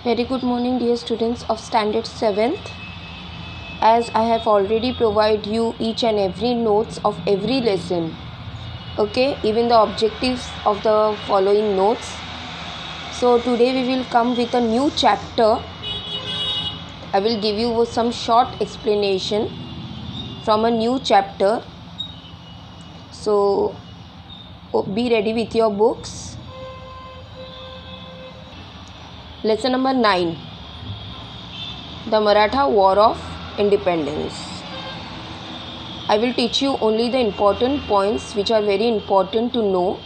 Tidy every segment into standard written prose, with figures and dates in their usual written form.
Very good morning, dear students of Standard 7th. As I have already provided you each and every notes of every lesson, okay, even the objectives of the following notes. So today we will come with a new chapter. I will give you some short explanation from a new chapter. So be ready with your books. Lesson number 9, the Maratha War of Independence. I will teach you only the important points which are very important to know.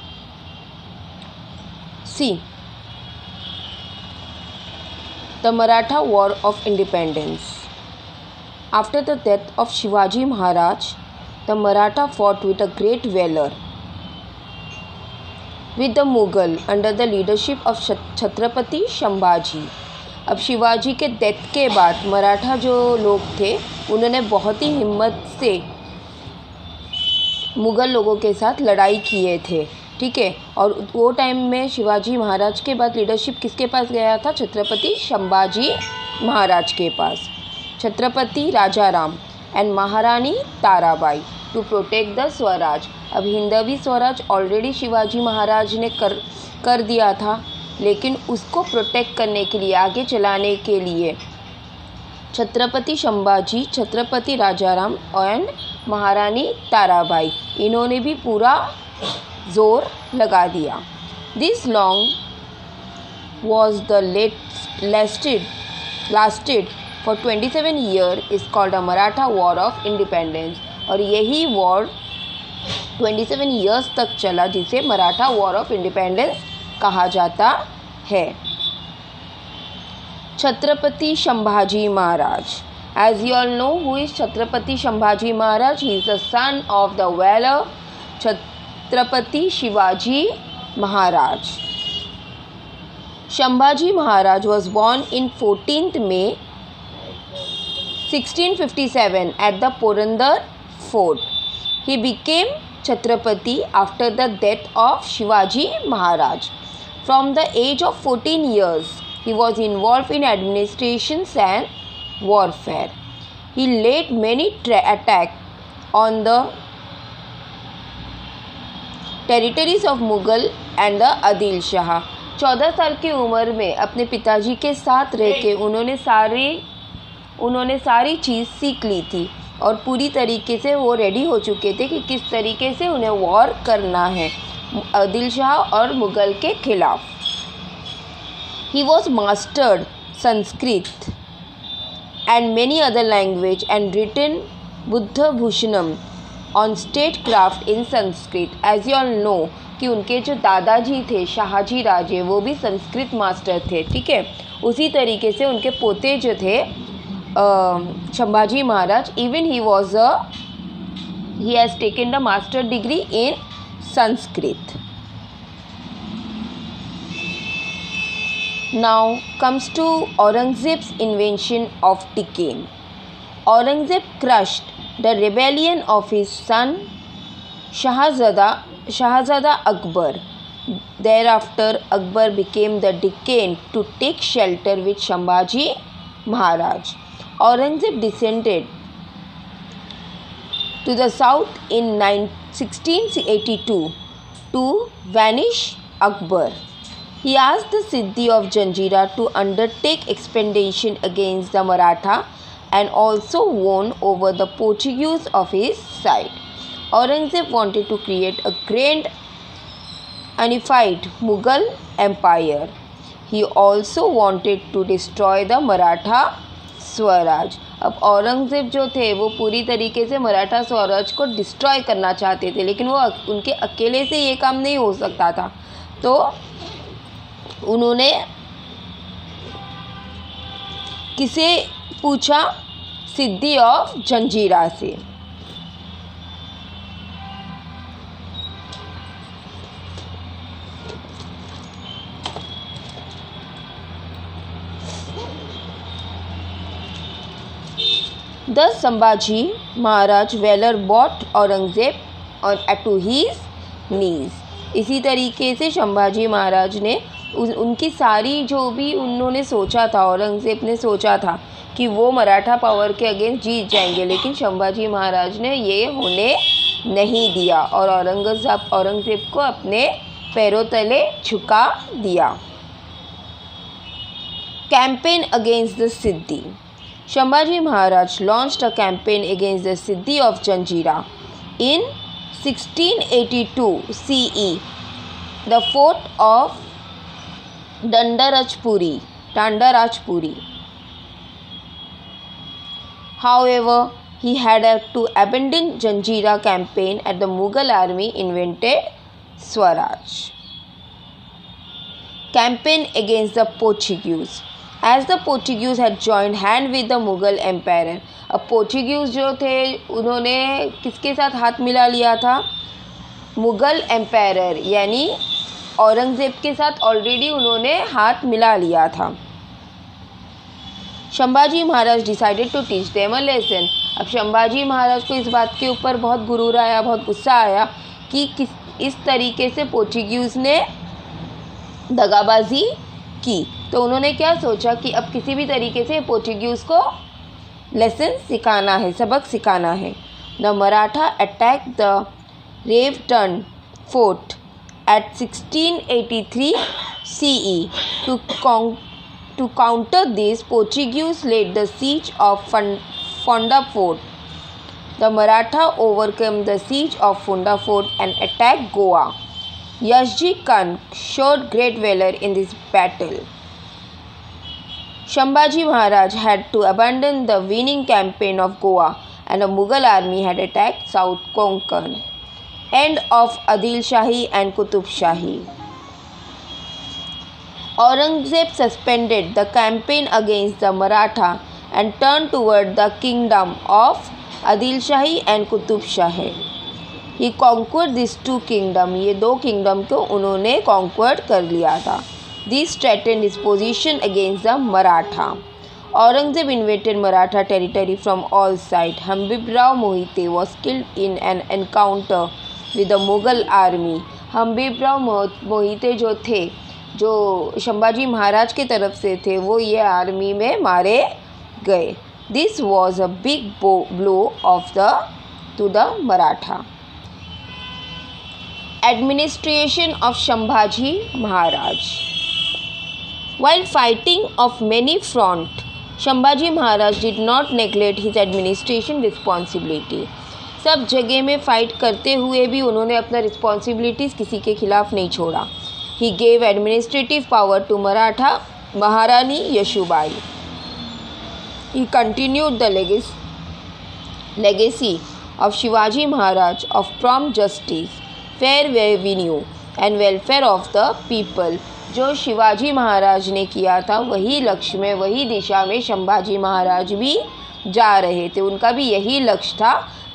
See, the Maratha War of Independence. After the death of Shivaji Maharaj, the Maratha fought with a great valor with the Mughal under the leadership of Chhatrapati Sambhaji. अब शिवाजी के death के बाद मराठा जो लोग थे उन्होंने बहुत ही हिम्मत से मुग़ल लोगों के साथ लड़ाई किए थे, ठीक है. और वो टाइम में शिवाजी महाराज के बाद लीडरशिप किसके पास गया था? छत्रपति संभाजी महाराज के पास. Chhatrapati Rajaram and Maharani Tarabai to protect the Swaraj. अब हिंदवी स्वराज ऑलरेडी शिवाजी महाराज ने कर दिया था, लेकिन उसको प्रोटेक्ट करने के लिए, आगे चलाने के लिए छत्रपति संभाजी, छत्रपति राजाराम एंड महारानी ताराबाई, इन्होंने भी पूरा जोर लगा दिया. This long was the lasted for 27 year is called a Maratha war of independence. और यही वॉर 27 ईयर्स तक चला, जिसे मराठा वॉर ऑफ इंडिपेंडेंस कहा जाता है. Chhatrapati Sambhaji Maharaj. As you all know who is Chhatrapati Sambhaji Maharaj? He is the son of the valour Chhatrapati Shivaji Maharaj. Sambhaji Maharaj was born in 14th May 1657 at the Porandar Fort. He became Chhatrapati after the death of Shivaji Maharaj. From the age of 14 years, he was involved in administrations and warfare. He led many attacks on the territories of Mughal and the Adil Shah. 14 साल की उम्र में अपने पिताजी के साथ रह के उन्होंने सारी चीज़ सीख ली थी और पूरी तरीके से वो रेडी हो चुके थे कि किस तरीके से उन्हें वॉर करना है आदिल शाह और मुग़ल के खिलाफ. He was mastered Sanskrit and many other language and written Budh Bhushanam on statecraft in Sanskrit. As you all know कि उनके जो दादाजी थे शाहजी राजे, वो भी संस्कृत मास्टर थे, ठीक है. उसी तरीके से उनके पोते जो थे Sambhaji Maharaj, even he has taken the master degree in Sanskrit. Now comes to Aurangzeb's invention of decane. Aurangzeb crushed the rebellion of his son Shahzada Akbar. Thereafter, Akbar became the Deccan to take shelter with Sambhaji Maharaj. Aurangzeb descended to the south in 1682 to vanish Akbar. He asked the Siddhi of Janjira to undertake expedition against the Maratha and also won over the Portuguese of his side. Aurangzeb wanted to create a grand unified Mughal empire. He also wanted to destroy the Maratha Swaraj. अब औरंगज़ेब जो थे वो पूरी तरीके से मराठा स्वराज को destroy करना चाहते थे, लेकिन वो उनके अकेले से ये काम नहीं हो सकता था. तो उन्होंने किसे पूछा? सिद्धि ऑफ जंजीरा से. Thus Sambhaji Maharaj valor brought Aurangzeb to his knees. इसी तरीके से संभाजी महाराज ने उनकी सारी जो भी उन्होंने सोचा था, औरंगज़ेब ने सोचा था कि वो मराठा पावर के अगेंस्ट जीत जाएंगे, लेकिन संभाजी महाराज ने ये होने नहीं दिया और औरंगज़ेब को अपने पैरों तले झुका दिया। Campaign against the Siddhi. Sambhaji Maharaj launched a campaign against the Siddhi of Janjira in 1682 CE. The fort of Dandarajpuri. However, he had to abandon Janjira campaign as the Mughal army invented Swaraj. Campaign against the Portuguese. As the Portuguese had joined hand with the Mughal Empire. अब Portuguese जो थे उन्होंने किसके साथ हाथ मिला लिया था? मुग़ल एम्पायर यानी औरंगज़ेब के साथ ऑलरेडी उन्होंने हाथ मिला लिया था। Sambhaji Maharaj decided to teach them a lesson. अब संभाजी महाराज को इस बात के ऊपर बहुत गुरूर आया, बहुत गुस्सा आया कि इस तरीके से पोर्चुगीज़ ने दगाबाजी की। तो उन्होंने क्या सोचा कि अब किसी भी तरीके से पोर्चुगीज़ को लेसन सिखाना है, सबक सिखाना है। द मराठा अटैक द रेवटन fort at 1683 CE to counter this. Portuguese laid the siege of Fonda Fort. The Maratha overcame the siege of Fonda Fort and attacked Goa. Yazji Khan showed great valor in this battle. Sambhaji Maharaj had to abandon the winning campaign of Goa and the Mughal army had attacked South Konkan. End of Adil Shahi and Qutub Shahi. Aurangzeb suspended the campaign against the Maratha and turned toward the kingdom of Adil Shahi and Qutub Shahi. He conquered these two kingdoms. ये दो kingdom को उन्होंने conquer कर लिया था. This strengthened his position against the Maratha. Aurangzeb invaded Maratha territory from all sides. Hambibrai Mohite was killed in an encounter with the Mughal army. हम्बीबराव Mohite जो थे, जो संभाजी महाराज के तरफ से थे, वो ये आर्मी में मारे गए. This was a big blow to the Maratha. Administration of Sambhaji Maharaj. While fighting of many fronts, Sambhaji Maharaj did not neglect his administration responsibility. सब जगह में फाइट करते हुए भी उन्होंने अपना रिस्पॉन्सिबिलिटीज़ किसी के खिलाफ नहीं छोड़ा. He gave administrative power to Maratha Maharani Yashubai. He continued the legacy of Shivaji Maharaj of prompt justice, fair revenue and welfare of the people. जो शिवाजी महाराज ने किया था वही लक्ष्य में, वही दिशा में संभाजी महाराज भी जा रहे थे. उनका भी यही लक्ष्य था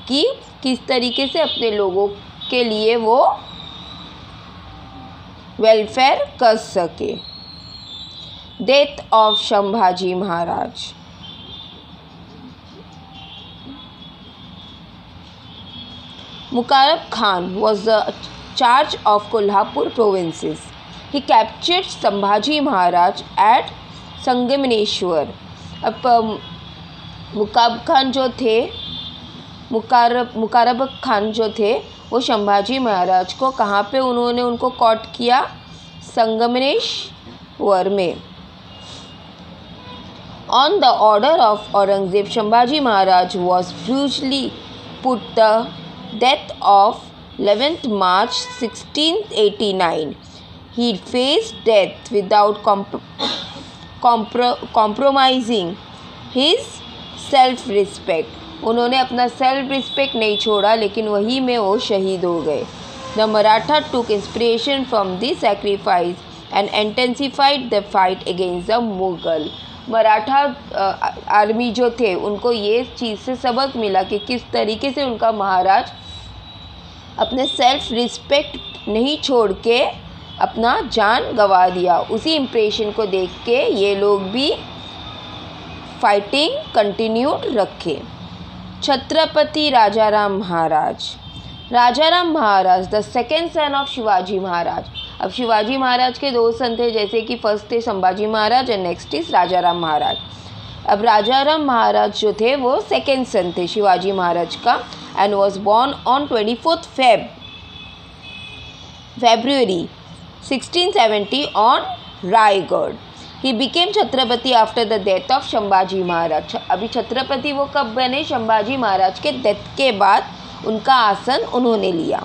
कि किस तरीके से अपने लोगों के लिए वो वेलफेयर कर सके. Death of Sambhaji Maharaj. Mukarrab Khan was the charge of Kolhapur provinces. He captured Sambhaji Maharaj at Sangamneshwar. अब मुकारब खान जो थे वो संभाजी महाराज को कहाँ पे उन्होंने उनको कॉट किया? संगमनेश्वर में. On the order of Aurangzeb, Sambhaji Maharaj was brutally put to death of 11th March 1689. He faced death without compromising his self-respect. उन्होंने अपना सेल्फ रिस्पेक्ट नहीं छोड़ा, लेकिन वही में वो शहीद हो गए. The Maratha took inspiration from this sacrifice and intensified the fight against the Mughal. Maratha army जो थे उनको ये चीज़ से सबक मिला कि किस तरीके से उनका महाराज अपने सेल्फ रिस्पेक्ट नहीं छोड़ के अपना जान गंवा दिया. उसी इम्प्रेशन को देख के ये लोग भी फाइटिंग कंटिन्यू रखे. Chhatrapati Rajaram Maharaj. Rajaram Maharaj the second son of Shivaji Maharaj. अब शिवाजी महाराज के दो सन थे, जैसे कि फर्स्ट थे Sambhaji Maharaj and next is Rajaram Maharaj. अब राजाराम महाराज जो थे वो सेकेंड सन थे शिवाजी महाराज का and was born on 24 February 1670 on Raigad. He became Chhatrapati after the death of Sambhaji Maharaj. अभी छत्रपति वो कब बने? संभाजी महाराज के डेथ के बाद उनका आसन उन्होंने लिया।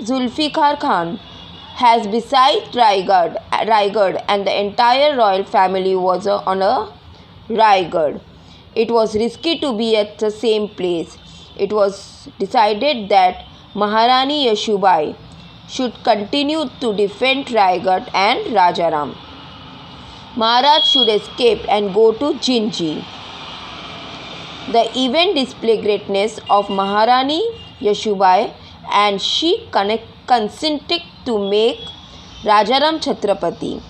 Zulfikar Khan has besieged Raigad and the entire royal family was on a Raigad. It was risky to be at the same place. It was decided that Maharani Yashubai should continue to defend Raigad and Rajaram. Maharaj should escape and go to Jinji. The event displayed greatness of Maharani Yashubai and she consented to make Rajaram Chhatrapati.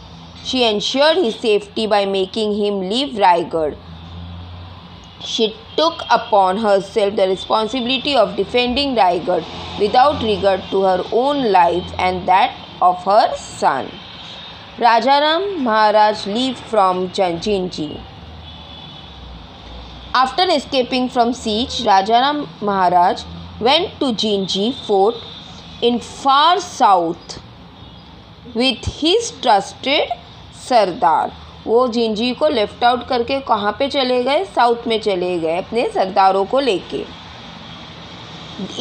She ensured his safety by making him leave Raigad. She took upon herself the responsibility of defending Raigad without regard to her own life and that of her son. Rajaram Maharaj left from Jinji. After escaping from siege, Rajaram Maharaj went to Jinji fort in far south with his trusted सरदार। वो जिंजी को left out करके कहाँ पे चले गए? South में चले गए अपने सरदारों को लेके।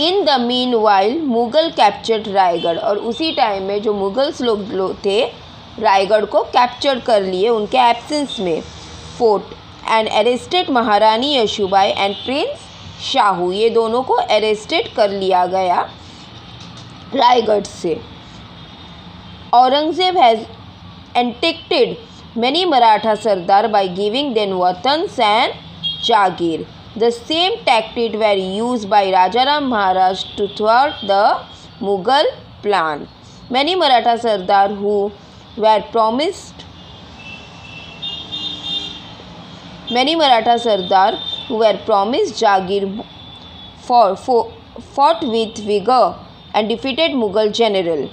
In the mean while Mughal captured Raigarh. और उसी टाइम में जो मुगल्स लोग थे रायगढ़ को कैप्चर कर लिए उनके एब्सेंस में फोर्ट एंड अरेस्टेड महारानी यशुबाई एंड प्रिंस शाहू। ये दोनों को अरेस्टेड कर लिया गया रायगढ़ से। Aurangzeb has attacked many Maratha Sardar by giving them watans and jagir. The same tactics were used by Rajaram Maharaj to thwart the Mughal plan. Many Maratha Sardar who were promised jagir fought with vigor and defeated Mughal general.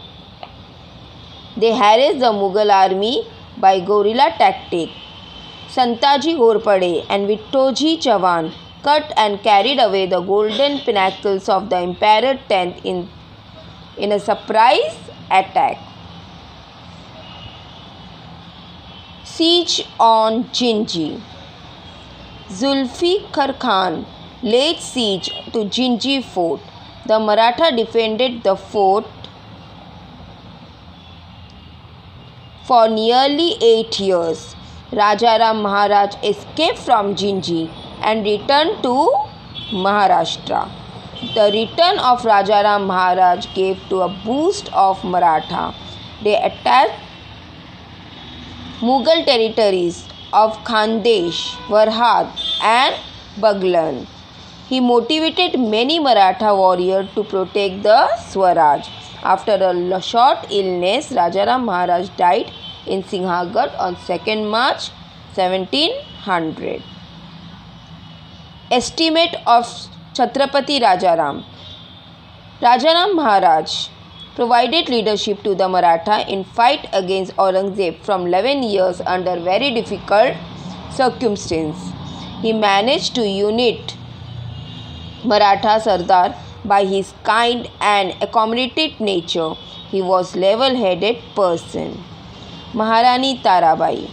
They harassed the Mughal army by guerrilla tactic. Santaji Ghorpade and Vittoji Chavan cut and carried away the golden pinnacles of the emperor tent in a surprise attack. Siege on Jinji. Zulfikar Khan laid siege to Jinji fort. The Maratha defended the fort for nearly 8 years. Rajaram Maharaj escaped from Jinji and returned to Maharashtra. The return of Rajaram Maharaj gave to a boost of Maratha. They attacked Mughal territories of Khandesh, Varhad and Baglan. He motivated many Maratha warriors to protect the Swaraj. After a short illness, Rajaram Maharaj died in Singhagarh on 2nd March 1700. Estimate of Chhatrapati Rajaram. Rajaram Maharaj provided leadership to the Maratha in fight against Aurangzeb from 11 years under very difficult circumstances. He managed to unite Maratha Sardar by his kind and accommodative nature. He was level-headed person. Maharani Tarabai.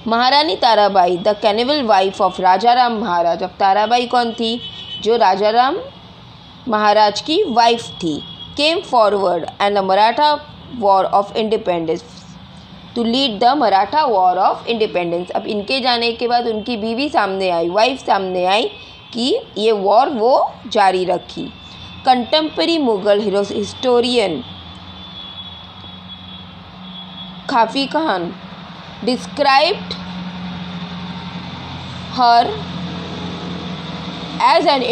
Maharani Tarabai the कैनिवल wife of Rajaram Maharaj. अब ताराबाई कौन थी? जो राजाराम महाराज की wife थी। Came forward and the Maratha war of independence to lead the Maratha war of independence. अब इनके जाने के बाद उनकी बीवी सामने आई, वाइफ सामने आई कि ये वॉर वो जारी रखी। कंटेम्पररी मुगल हिस्टोरियन खाफी Khan described her as an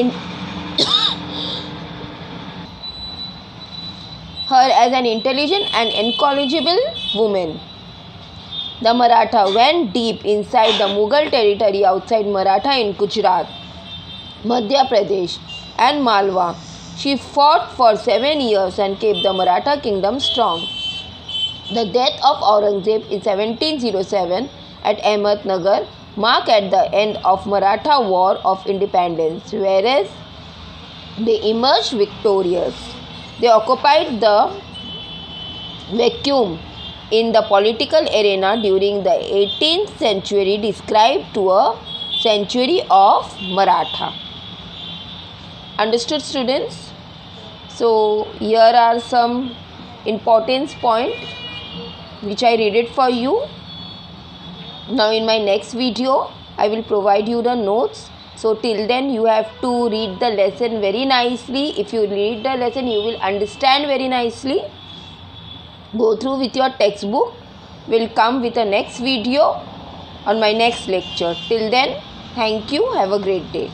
intelligent and incorrigible woman. The Maratha went deep inside the Mughal territory outside Maratha in Gujarat, Madhya Pradesh and Malwa. She fought for 7 years and kept the Maratha kingdom strong. The death of Aurangzeb in 1707 at Ahmednagar marked at the end of Maratha War of Independence, whereas they emerged victorious. They occupied the vacuum in the political arena during the 18th century, described to a century of Maratha. Understood, students? So here are some importance points which I read it for you. Now in my next video I will provide you the notes. So till then you have to read the lesson very nicely. If you read the lesson you will understand very nicely. Go through with your textbook. Will come with a next video on my next lecture. Till then, thank you. Have a great day.